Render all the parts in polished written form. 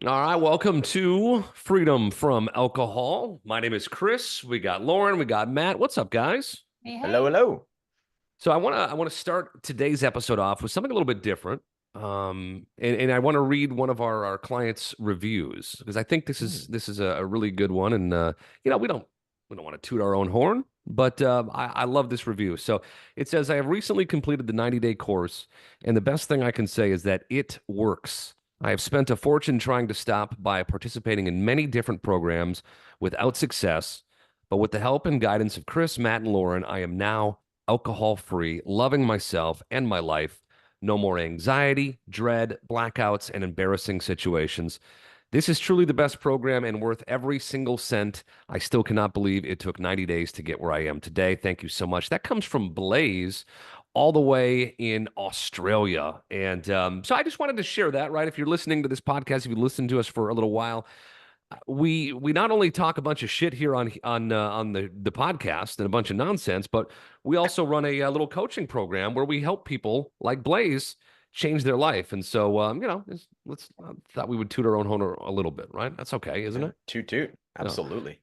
All right, welcome to Freedom from Alcohol. My name is Chris. We got Lauren, we got Matt. What's up, guys? Hey, Hello, hey. hello. So I want to start today's episode off with something a little bit different. And I want to read one of our clients' reviews because I think this is Mm. this is a really good one. And we don't want to toot our own horn, but I love this review. So it says, I have recently completed the 90-day course, and the best thing I can say is that it works. I have spent a fortune trying to stop by participating in many different programs without success, but with the help and guidance of Chris, Matt, and Lauren, I am now alcohol free, loving myself and my life. No more anxiety, dread, blackouts, and embarrassing situations. This is truly the best program and worth every single cent. I still cannot believe it took 90 days to get where I am today. Thank you so much. That comes from Blaze, all the way in Australia. And so I just wanted to share that, right? If you're listening to this podcast, if you've listened to us for a little while, we not only talk a bunch of shit here on the podcast and a bunch of nonsense, but we also run a little coaching program where we help people like Blaze change their life. And so, let's thought we would toot our own horn a little bit, right? That's okay, isn't Yeah, it? toot toot. No. Absolutely.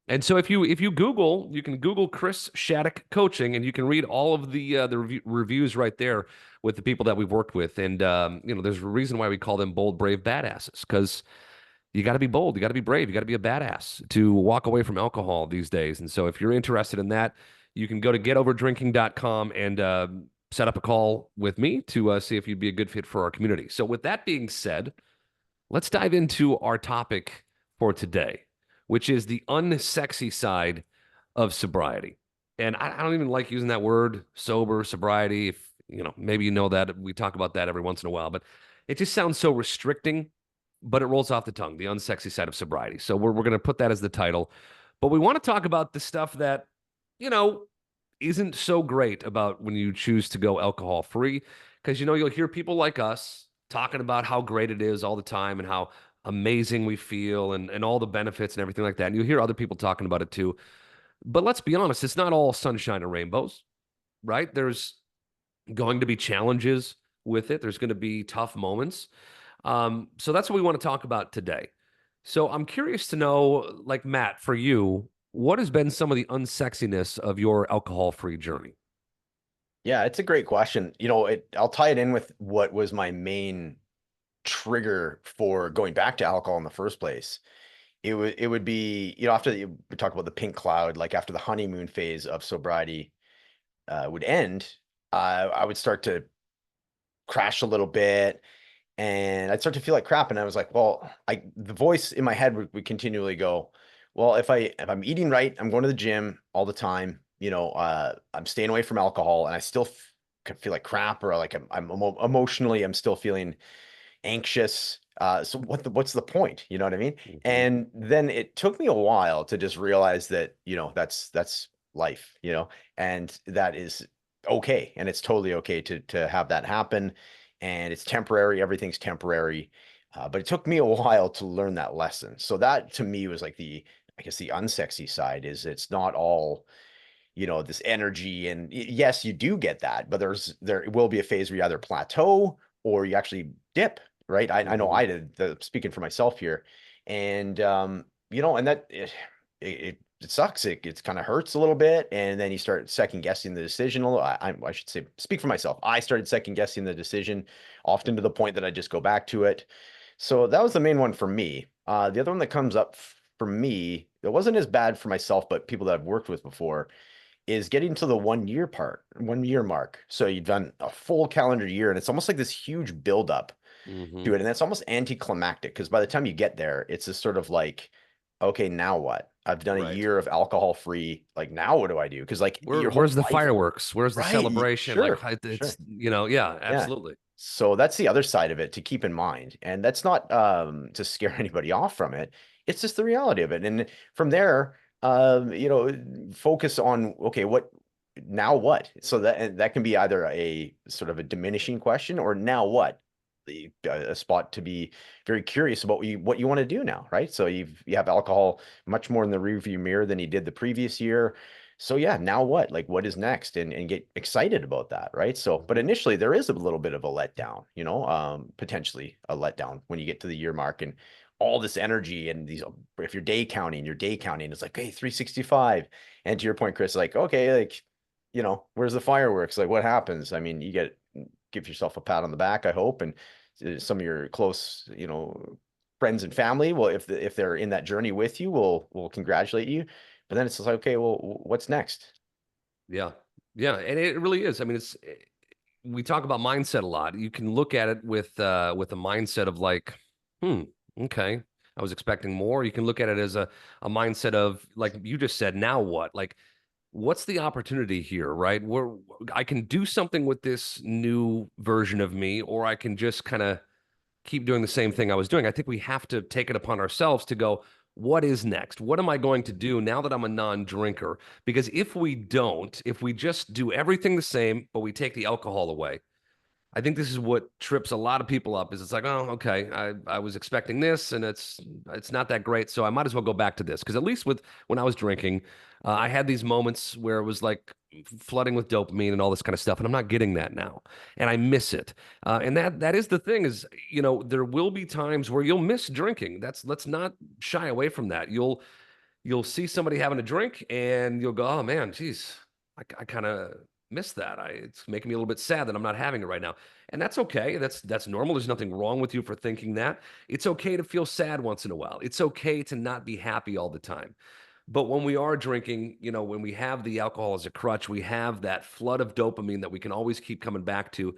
And so if you Google, you can Google Chris Shatek coaching, and you can read all of the reviews right there with the people that we've worked with. And there's a reason why we call them bold, brave badasses, because you got to be bold. You got to be brave. You got to be a badass to walk away from alcohol these days. And so if you're interested in that, you can go to getoverdrinking.com and set up a call with me to see if you'd be a good fit for our community. So with that being said, let's dive into our topic for today, which is the unsexy side of sobriety. And I don't even like using that word, sober, sobriety. If maybe you know that we talk about that every once in a while, but it just sounds so restricting, but it rolls off the tongue, the unsexy side of sobriety. So we're going to put that as the title. But we want to talk about the stuff that, you know, isn't so great about when you choose to go alcohol free. Because, you'll hear people like us talking about how great it is all the time and how amazing we feel and all the benefits and everything like that. And you'll hear other people talking about it too. But let's be honest, it's not all sunshine and rainbows, right? There's going to be challenges with it, there's going to be tough moments. So that's what we want to talk about today. So I'm curious to know, like Matt, for you, what has been some of the unsexiness of your alcohol-free journey? Yeah, it's a great question. I'll tie it in with what was my main trigger for going back to alcohol in the first place. It would be, after we talk about the pink cloud, like after the honeymoon phase of sobriety would end, I would start to crash a little bit and I'd start to feel like crap. And I was like, well, the voice in my head would continually go, well, if I'm eating right, I'm going to the gym all the time, I'm staying away from alcohol, and I still can feel like crap, or like emotionally, I'm still feeling anxious. So what's the point? You know what I mean? Mhm. And then it took me a while to just realize that, that's life, and that is okay. And it's totally okay to have that happen. And it's temporary. Everything's temporary. But it took me a while to learn that lesson. So that to me was like I guess the unsexy side is it's not all, this energy. And yes, you do get that, but there will be a phase where you either plateau or you actually dip, right? I know Mhm. I did, speaking for myself here. And, and that it sucks. It kind of hurts a little bit. And then you start second guessing the decision. I should say, speak for myself. I started second guessing the decision, often to the point that I just go back to it. So that was the main one for me. The other one that comes up for me, it wasn't as bad for myself, but people that I've worked with before, is getting to the 1 year mark. So you've done a full calendar year, and it's almost like this huge buildup to Mhm. it. And that's almost anticlimactic, because by the time you get there, it's just sort of like, okay, now what? I've done a Right. year of alcohol free. Like, now what do I do? Because like your whole Where's the life, fireworks? Where's the right? celebration? Like, Sure, it's, sure. yeah, Yeah. absolutely. So that's the other side of it to keep in mind. And that's not to scare anybody off from it. It's just the reality of it. And from there, focus on, okay, what now what? So that can be either a sort of a diminishing question, or now what? A spot to be very curious about what you want to do now, right? So you have alcohol much more in the rearview mirror than you did the previous year. So yeah, now what? Like what is next? And get excited about that, right? So, but initially there is a little bit of a letdown, potentially a letdown when you get to the year mark and all this energy and these, if you're day counting, it's like, hey, 365. And to your point, Chris, like, okay, like, where's the fireworks? Like what happens? I mean, give yourself a pat on the back, I hope. And some of your close, friends and family will, if they're in that journey with you, will congratulate you. But then it's just like, okay, well, what's next? Yeah. Yeah. And it really is. I mean, we talk about mindset a lot. You can look at it with a mindset of like, hmm, okay, I was expecting more. You can look at it as a mindset of like you just said, now what? Like, what's the opportunity here, right? Where I can do something with this new version of me, or I can just kind of keep doing the same thing I was doing. I think we have to take it upon ourselves to go, what is next? What am I going to do now that I'm a non-drinker? Because if we don't, if we just do everything the same, but we take the alcohol away, I think this is what trips a lot of people up is it's like, oh, okay, I was expecting this and it's not that great. So I might as well go back to this. Because at least with when I was drinking, I had these moments where it was like flooding with dopamine and all this kind of stuff. And I'm not getting that now. And I miss it. And that is the thing is, there will be times where you'll miss drinking. Let's not shy away from that. You'll see somebody having a drink and you'll go, oh man, geez, I kind of miss that. It's making me a little bit sad that I'm not having it right now. And that's okay. That's normal. There's nothing wrong with you for thinking that. It's okay to feel sad once in a while. It's okay to not be happy all the time. But when we are drinking, when we have the alcohol as a crutch, we have that flood of dopamine that we can always keep coming back to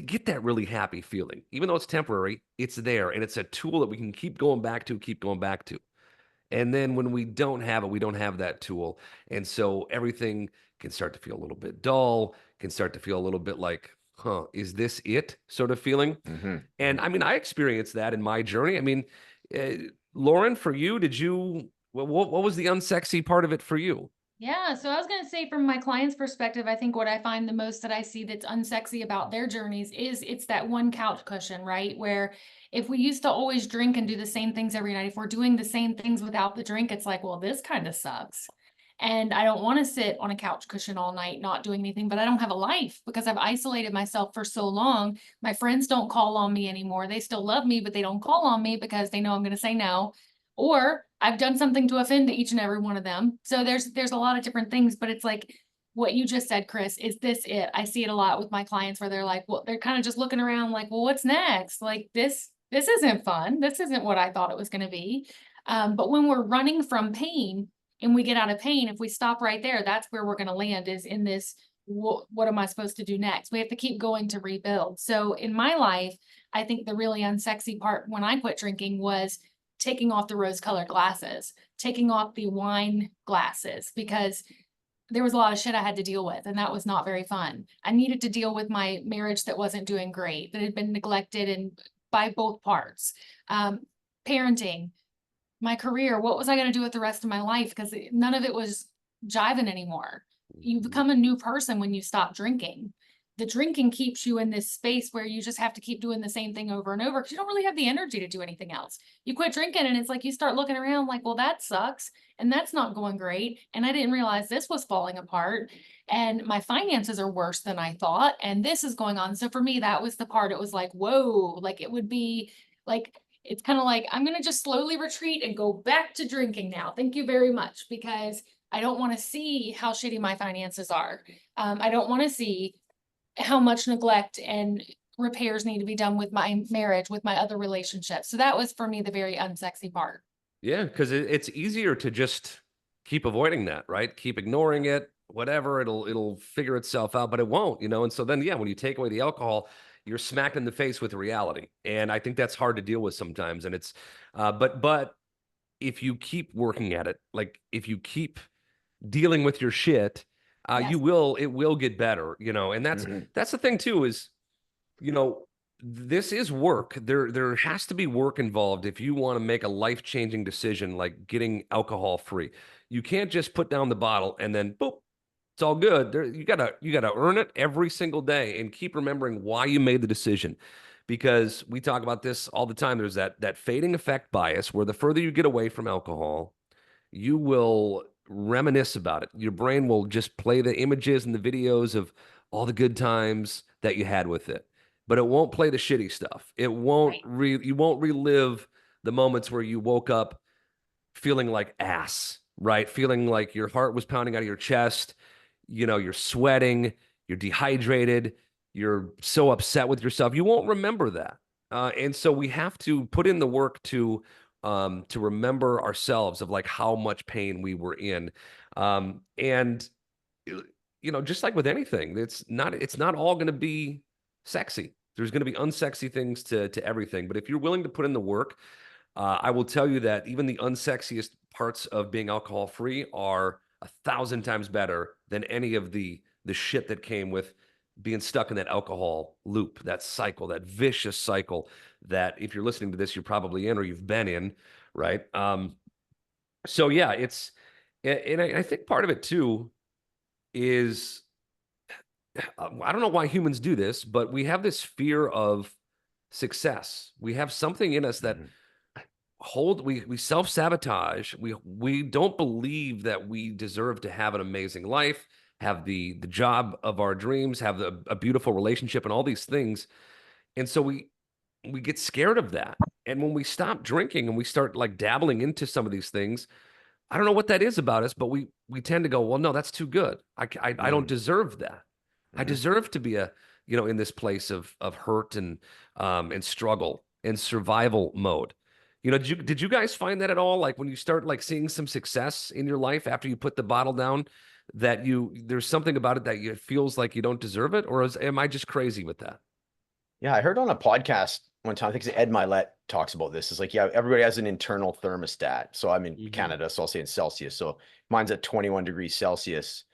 get that really happy feeling. Even though it's temporary, it's there and it's a tool that we can keep going back to, keep going back to. And then when we don't have it, we don't have that tool. And so everything can start to feel a little bit dull, can start to feel a little bit like, huh, is this it sort of feeling? Mm-hmm. And I mean, I experienced that in my journey. I mean, Lauren, for you, what was the unsexy part of it for you? Yeah, so I was going to say from my client's perspective, I think what I find the most that I see that's unsexy about their journeys is it's that one couch cushion, right? Where if we used to always drink and do the same things every night, if we're doing the same things without the drink, it's like, well, this kind of sucks. And I don't want to sit on a couch cushion all night, not doing anything, but I don't have a life because I've isolated myself for so long. My friends don't call on me anymore. They still love me, but they don't call on me because they know I'm going to say no. Or I've done something to offend each and every one of them. So there's a lot of different things, but it's like what you just said, Chris, is this it? I see it a lot with my clients where they're like, well, they're kind of just looking around like, well, what's next? Like this isn't fun. This isn't what I thought it was going to be. But when we're running from pain and we get out of pain, if we stop right there, that's where we're going to land is in this. What am I supposed to do next? We have to keep going to rebuild. So in my life, I think the really unsexy part when I quit drinking was taking off the rose colored glasses, taking off the wine glasses, because there was a lot of shit I had to deal with, and that was not very fun. I needed to deal with my marriage that wasn't doing great, that had been neglected and by both parts. Parenting, my career, what was I going to do with the rest of my life? Because none of it was jiving anymore. You become a new person when you stop drinking. The drinking keeps you in this space where you just have to keep doing the same thing over and over because you don't really have the energy to do anything else. You quit drinking and it's like you start looking around like, well, that sucks. And that's not going great. And I didn't realize this was falling apart. And my finances are worse than I thought. And this is going on. So for me, that was the part. It was like, whoa, like it would be like, it's kind of like, I'm going to just slowly retreat and go back to drinking now. Thank you very much. Because I don't want to see how shitty my finances are. I don't want to see how much neglect and repairs need to be done with my marriage, with my other relationships. So that was for me the very unsexy part. Yeah, because it's easier to just keep avoiding that, right? Keep ignoring it, whatever. It'll figure itself out, but it won't, And so then, yeah, when you take away the alcohol, you're smacked in the face with reality, and I think that's hard to deal with sometimes. And but if you keep working at it, like if you keep dealing with your shit, Yes. it will get better, And that's the thing too is, you know, this is work. There has to be work involved if you want to make a life-changing decision like getting alcohol free. You can't just put down the bottle and then boop, it's all good. You gotta earn it every single day and keep remembering why you made the decision. Because we talk about this all the time. There's that fading effect bias where the further you get away from alcohol, you will reminisce about it. Your brain will just play the images and the videos of all the good times that you had with it, but it won't play the shitty stuff. It won't Right. you won't relive the moments where you woke up feeling like ass, right? Feeling like your heart was pounding out of your chest. You know, you're sweating, you're dehydrated, you're so upset with yourself. You won't remember that. And so we have to put in the work to remember ourselves of like how much pain we were in. And you know, just like with anything, it's not all going to be sexy. There's going to be unsexy things to everything. But if you're willing to put in the work, I will tell you that even the unsexiest parts of being alcohol free are 1,000 times better than any of the shit that came with being stuck in that alcohol loop, that cycle, that vicious cycle that if you're listening to this, you're probably in or you've been in, right? So yeah, and I think part of it too is I don't know why humans do this, but we have this fear of success. We have something in us that Mhm. we self-sabotage. We don't believe that we deserve to have an amazing life, have the job of our dreams, have a beautiful relationship and all these things. And so we get scared of that. And when we stop drinking and we start like dabbling into some of these things, I don't know what that is about us, but we tend to go, well, no, that's too good. I don't Mm. deserve that. I Mhm. deserve to be in this place of hurt and struggle and survival mode. You know, did you guys find that at all? Like when you start like seeing some success in your life after you put the bottle down, that there's something about it that it feels like you don't deserve it, or am I just crazy with that? Yeah, I heard on a podcast one time, I think it's Ed Milet talks about this. It's like, yeah, everybody has an internal thermostat. So I'm in Mhm. Canada, so I'll say in Celsius. So mine's at 21 degrees Celsius.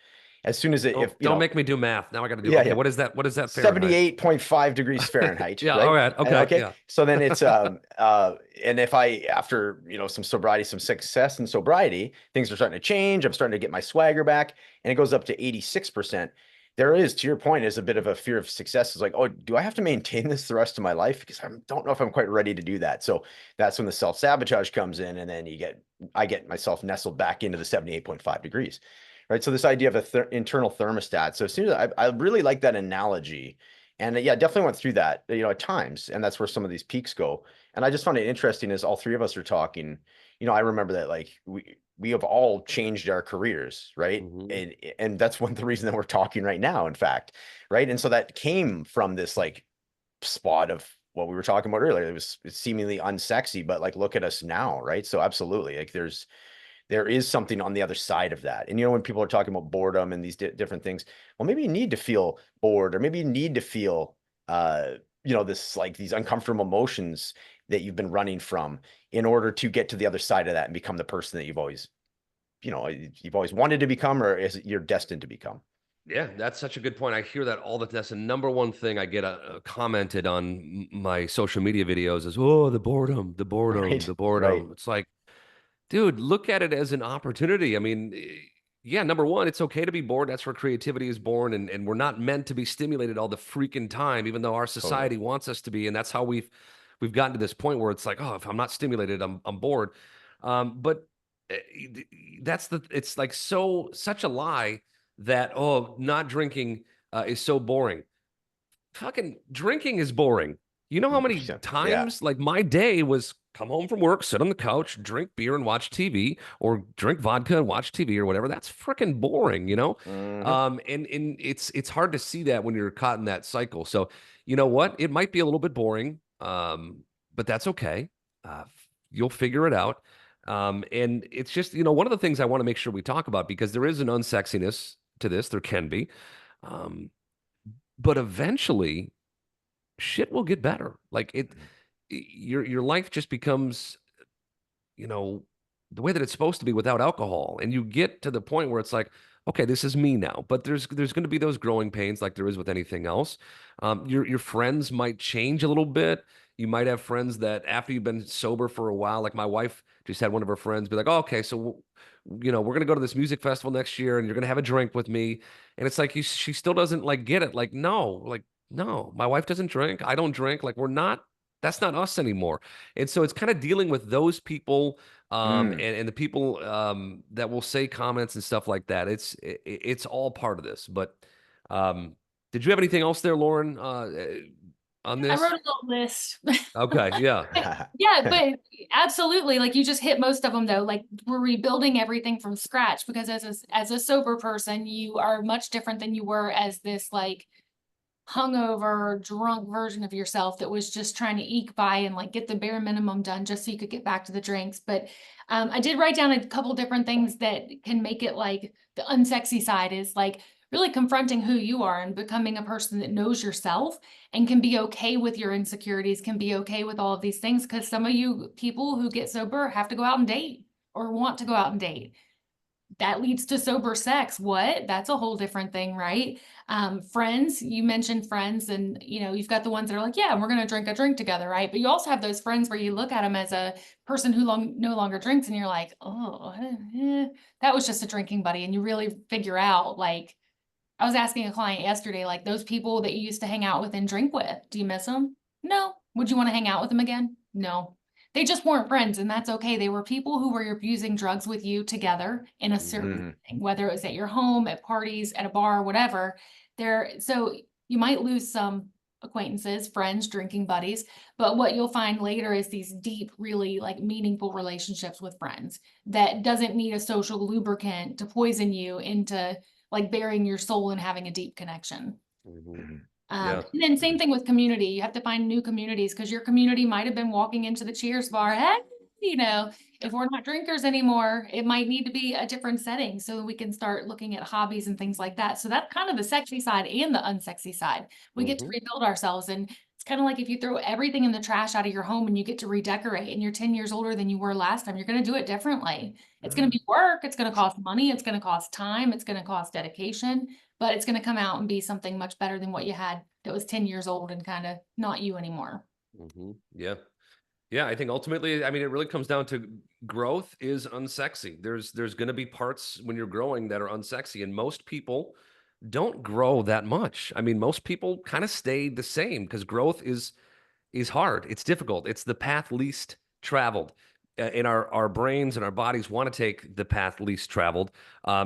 As soon as if Don't make me do math. Now I got to do. yeah, Okay, yeah, what is that? What is that Fahrenheit? 78.5 degrees Fahrenheit, Yeah. All right? right. And Okay. okay, Yeah. so then it's and if I after some sobriety, some success in sobriety, things are starting to change. I'm starting to get my swagger back, and it goes up to 86%. There is, to your point, is a bit of a fear of success. It's like, oh, do I have to maintain this the rest of my life? Because I don't know if I'm quite ready to do that. So that's when the self-sabotage comes in, and then I get myself nestled back into the 78.5 degrees. Right. So this idea of a internal thermostat. So as soon as I really like that analogy. And yeah, definitely went through that, at times. And that's where some of these peaks go. And I just found it interesting as all three of us are talking, I remember that like we have all changed our careers, right? Mhm. And that's one of the reasons that we're talking right now, in fact. Right. And so that came from this like spot of what we were talking about earlier. It's seemingly unsexy, but like look at us now, right? So absolutely. Like there is something on the other side of that. And when people are talking about boredom and these different things, well, maybe you need to feel bored, or maybe you need to feel, this like these uncomfortable emotions that you've been running from in order to get to the other side of that and become the person that you've always wanted to become, or is you're destined to become. Yeah, that's such a good point. I hear that all the That's the number one thing I get commented on my social media videos is, oh, the boredom, the boredom, Right. the Right. boredom. It's like, dude, look at it as an opportunity. I mean, yeah, number one, it's okay to be bored. That's where creativity is born, and we're not meant to be stimulated all the freaking time, even though our Totally. society wants us to be, and that's how we've gotten to this point where it's like, oh, if I'm not stimulated, I'm bored. But eh, it's like such a lie that not drinking is so boring. Fucking drinking is boring. You know how many Yeah. times like my day was come home from work, sit on the couch, drink beer and watch TV, or drink vodka and watch TV or whatever. That's freaking boring, you know? Hmm. And it's hard to see that when you're caught in that cycle. So, you know what? It might be a little bit boring, but that's okay. Uh, you'll figure it out. And it's just, one of the things I want to make sure we talk about, because there is an unsexiness to this, there can be. Um, but eventually shit will get better. Like your life just becomes, you know, the way that it's supposed to be without alcohol. And you get to the point where it's like, okay, this is me now. But there's going to be those growing pains like there is with anything else. Your friends might change a little bit. You might have friends that after you've been sober for a while, like my wife just had one of her friends be like, oh, okay, so we're gonna go to this music festival next year, and you're gonna have a drink with me. And it's like she still doesn't like get it. Like, no, my wife doesn't drink. I don't drink. Like, we're not That's not us anymore. And so it's kind of dealing with those people, Mm. and the people that will say comments and stuff like that. It's all part of this. But um, did you have anything else there, Lauren, on I wrote this? a little list. Okay, yeah. Yeah, but absolutely, like you just hit most of them though. Like we're rebuilding everything from scratch because as a sober person, you are much different than you were as this like hungover, drunk version of yourself that was just trying to eke by and like get the bare minimum done just so you could get back to the drinks. But I did write down a couple different things that can make it like the unsexy side is like really confronting who you are and becoming a person that knows yourself and can be okay with your insecurities, can be okay with all of these things. Because some of you people who get sober have to go out and date or want to go out and date. That leads to sober sex. What? That's a whole different thing, right? Friends, you mentioned friends, and you've got the ones that are like, yeah, we're gonna drink a drink together, right? But you also have those friends where you look at them as a person who no longer drinks, and you're like, oh, that was just a drinking buddy, and you really figure out like, I was asking a client yesterday, like those people that you used to hang out with and drink with, do you miss them? No. Would you want to hang out with them again? No. They just weren't friends, and that's okay. They were people who were abusing drugs with you together in a certain Mhm. thing, whether it was at your home, at parties, at a bar, whatever. So you might lose some acquaintances, friends, drinking buddies, but what you'll find later is these deep, really like meaningful relationships with friends that doesn't need a social lubricant to poison you into like burying your soul and having a deep connection. Mhm. Mhm. Yeah. And then same Mhm. thing with community. You have to find new communities because your community might have been walking into the Cheers bar. Hey, if we're not drinkers anymore, it might need to be a different setting so we can start looking at hobbies and things like that. So that's kind of the sexy side and the unsexy side. We get to Mhm. rebuild ourselves. And it's kind of like if you throw everything in the trash out of your home and you get to redecorate and you're 10 years older than you were last time, you're going to do it differently. It's going Mhm. to be work. It's going to cost money. It's going to cost time. It's going to cost dedication, but it's going to come out and be something much better than what you had that was 10 years old and kind of not you anymore. Mhm. Yeah. Yeah, I think ultimately, I mean, it really comes down to growth is unsexy. There's going to be parts when you're growing that are unsexy, and most people don't grow that much. I mean, most people kind of stay the same because growth is hard. It's difficult. It's the path least traveled. And our brains and our bodies want to take the path least traveled,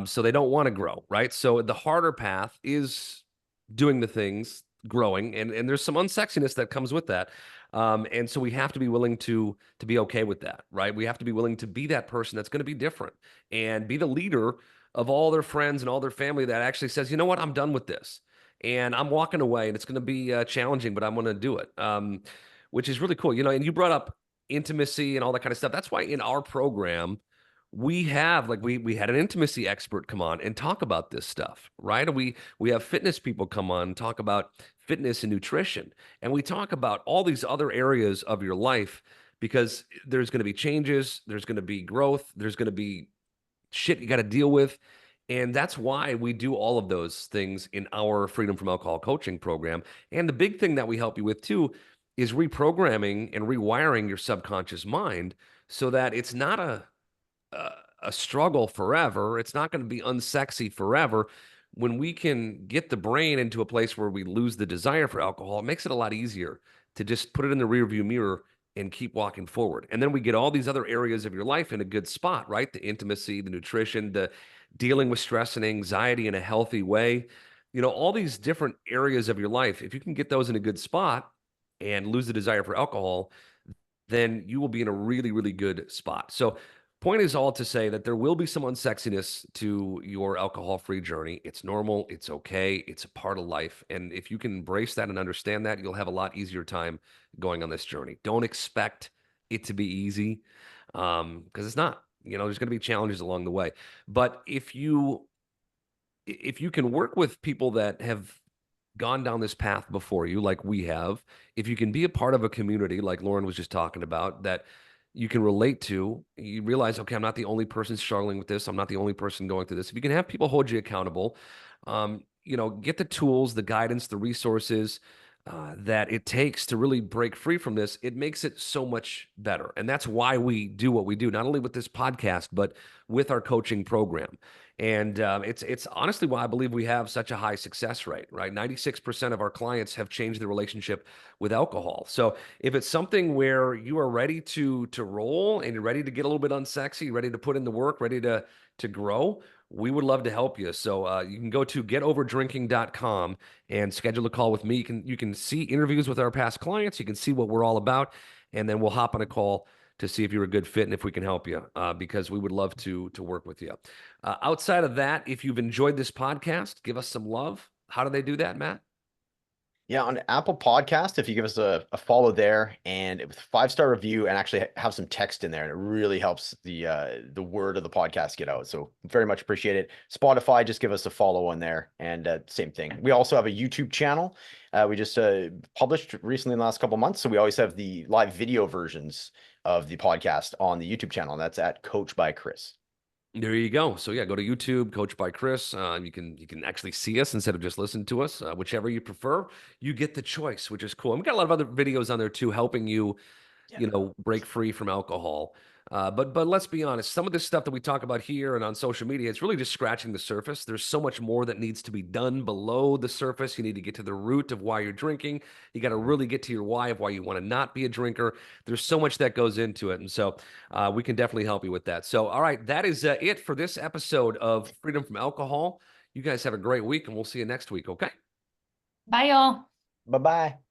so they don't want to grow, right? So the harder path is doing the things, growing, and there's some unsexiness that comes with that. And so we have to be willing to be okay with that, right? We have to be willing to be that person that's going to be different and be the leader of all their friends and all their family that actually says, you know what, I'm done with this and I'm walking away, and it's going to be challenging, but I'm going to do it. Which is really cool. And you brought up intimacy and all that kind of stuff. That's why in our program, we have like we had an intimacy expert come on and talk about this stuff, right? And we have fitness people come on and talk about fitness and nutrition. And we talk about all these other areas of your life because there's going to be changes, there's going to be growth, there's going to be shit you got to deal with. And that's why we do all of those things in our Freedom from Alcohol coaching program. And the big thing that we help you with too is reprogramming and rewiring your subconscious mind so that it's not a, a struggle forever. It's not going to be unsexy forever. When we can get the brain into a place where we lose the desire for alcohol, it makes it a lot easier to just put it in the rearview mirror and keep walking forward. And then we get all these other areas of your life in a good spot, right? The intimacy, the nutrition, the dealing with stress and anxiety in a healthy way. All these different areas of your life, if you can get those in a good spot and lose the desire for alcohol, then you will be in a really, really good spot. So, point is all to say that there will be some unsexiness to your alcohol-free journey. It's normal, it's okay, it's a part of life. And if you can embrace that and understand that, you'll have a lot easier time going on this journey. Don't expect it to be easy, because it's not. There's going to be challenges along the way. But if you can work with people that have gone down this path before you, like we have, if you can be a part of a community, like Lauren was just talking about, that you can relate to, you realize, okay, I'm not the only person struggling with this. I'm not the only person going through this. If you can have people hold you accountable, get the tools, the guidance, the resources, that it takes to really break free from this, it makes it so much better. And that's why we do what we do, not only with this podcast, but with our coaching program. And it's honestly why I believe we have such a high success rate, right? 96% of our clients have changed their relationship with alcohol. So if it's something where you are ready to roll and you're ready to get a little bit unsexy, ready to put in the work, ready to grow, we would love to help you. So you can go to getoverdrinking.com and schedule a call with me. You can see interviews with our past clients. You can see what we're all about, and then we'll hop on a call to see if you're a good fit and if we can help you, because we would love to work with you. Outside of that, if you've enjoyed this podcast, give us some love. How do they do that, Matt? Yeah, on Apple Podcast, if you give us a follow there and with 5-star review and actually have some text in there, and it really helps the word of the podcast get out. So very much appreciate it. Spotify, just give us a follow on there, and same thing. We also have a YouTube channel. We just published recently in the last couple of months, so we always have the live video versions of the podcast on the YouTube channel. And that's at Coach by Chris. There you go. So yeah, go to YouTube, Coach by Chris. You can actually see us instead of just listen to us. Whichever you prefer, you get the choice, which is cool. And we've got a lot of other videos on there too, helping you, break free from alcohol. But let's be honest, some of this stuff that we talk about here and on social media, it's really just scratching the surface. There's so much more that needs to be done below the surface. You need to get to the root of why you're drinking. You got to really get to your why of why you want to not be a drinker. There's so much that goes into it. And so we can definitely help you with that. So, all right, that is it for this episode of Freedom from Alcohol. You guys have a great week, and we'll see you next week, okay? Bye, y'all. Bye-bye.